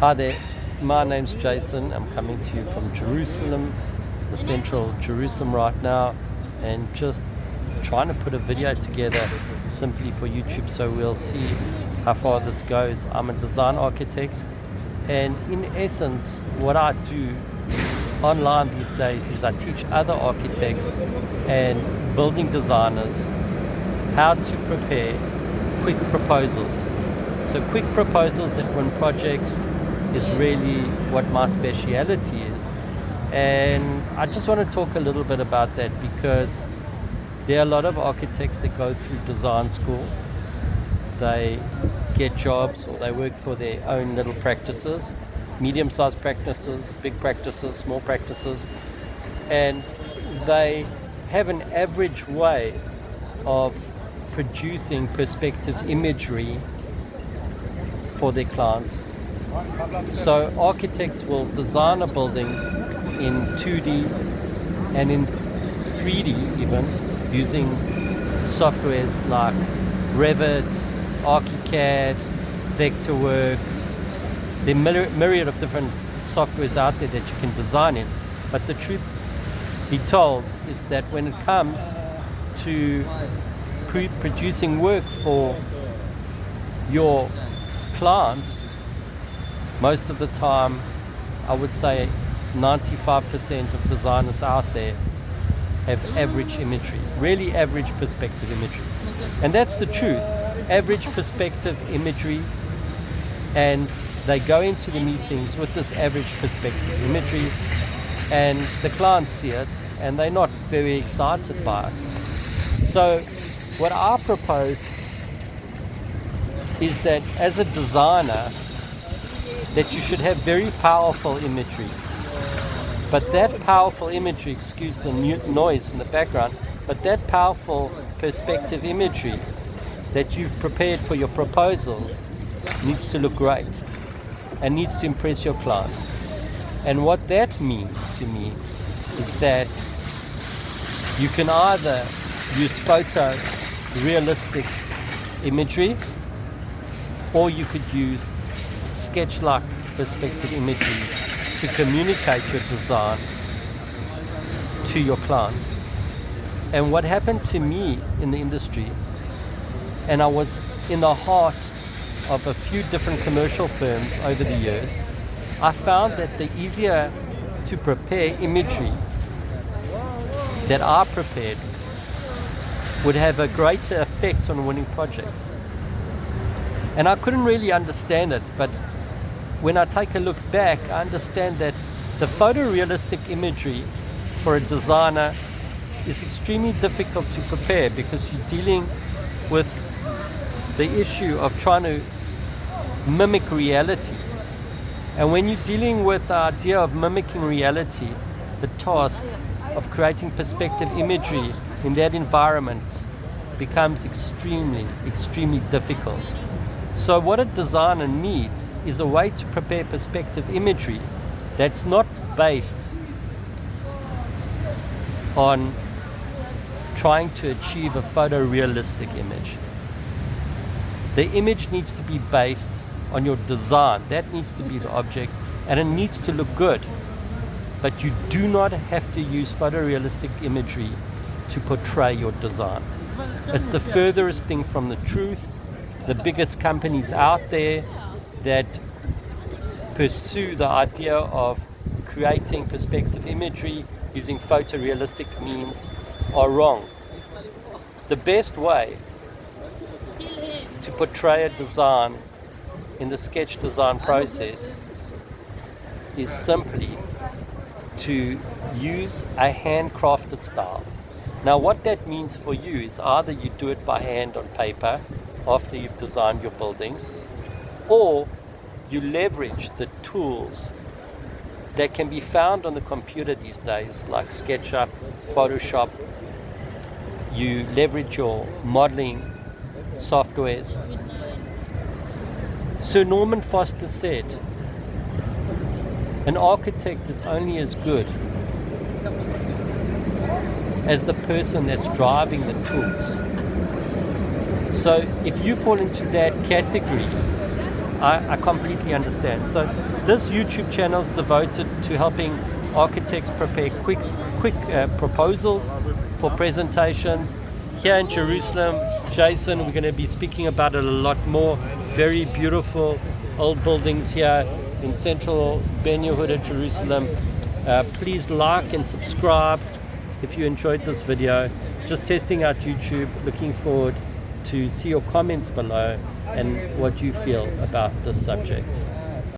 Hi there, my name's Jason. I'm coming to you from Jerusalem, the central Jerusalem right now, and just trying to put a video together simply for YouTube so we'll see how far this goes. I'm a design architect, and in essence, what I do online these days is I teach other architects and building designers how to prepare quick proposals. So quick proposals that win projects is really what my speciality is, and I just want to talk a little bit about that because there are a lot of architects that go through design school. They get jobs or they work for their own little practices, medium-sized practices, big practices, small practices, and they have an average way of producing perspective imagery for their clients. So architects will design a building in 2D and in 3D even, using softwares like Revit, ArchiCAD, Vectorworks. There are myriad of different softwares out there that you can design in. But the truth be told is that when it comes to producing work for your clients, most of the time, I would say 95% of designers out there have average imagery, really average perspective imagery. And that's the truth, average perspective imagery, and they go into the meetings with this average perspective imagery, and the clients see it, and they're not very excited by it. So what I propose is that as a designer, that you should have very powerful imagery. But that powerful imagery, excuse the noise in the background, but that powerful perspective imagery that you've prepared for your proposals needs to look great and needs to impress your client. And what that means to me is that you can either use photorealistic imagery, or you could use sketch-like perspective imagery to communicate your design to your clients. And what happened to me in the industry, and I was in the heart of a few different commercial firms over the years, I found that the easier to prepare imagery that I prepared would have a greater effect on winning projects. And I couldn't really understand it, but when I take a look back, I understand that the photorealistic imagery for a designer is extremely difficult to prepare because you're dealing with the issue of trying to mimic reality. And when you're dealing with the idea of mimicking reality, the task of creating perspective imagery in that environment becomes extremely, extremely difficult. So what a designer needs is a way to prepare perspective imagery that's not based on trying to achieve a photorealistic image. The image needs to be based on your design. That needs to be the object, and it needs to look good. But you do not have to use photorealistic imagery to portray your design. It's the furthest thing from the truth. The biggest companies out there that pursue the idea of creating perspective imagery using photorealistic means are wrong. The best way to portray a design in the sketch design process is simply to use a handcrafted style. Now what that means for you is either you do it by hand on paper after you've designed your buildings, or you leverage the tools that can be found on the computer these days, like SketchUp, Photoshop. You leverage your modeling softwares. Sir Norman Foster said, an architect is only as good as the person that's driving the tools. So if you fall into that category, I completely understand. So this YouTube channel is devoted to helping architects prepare quick proposals for presentations. Here in Jerusalem, Jason, we're going to be speaking about it a lot more. Very beautiful old buildings here in central Ben Yehuda, Jerusalem. Please like and subscribe if you enjoyed this video. Just testing out YouTube, looking forward to see your comments below and what you feel about this subject.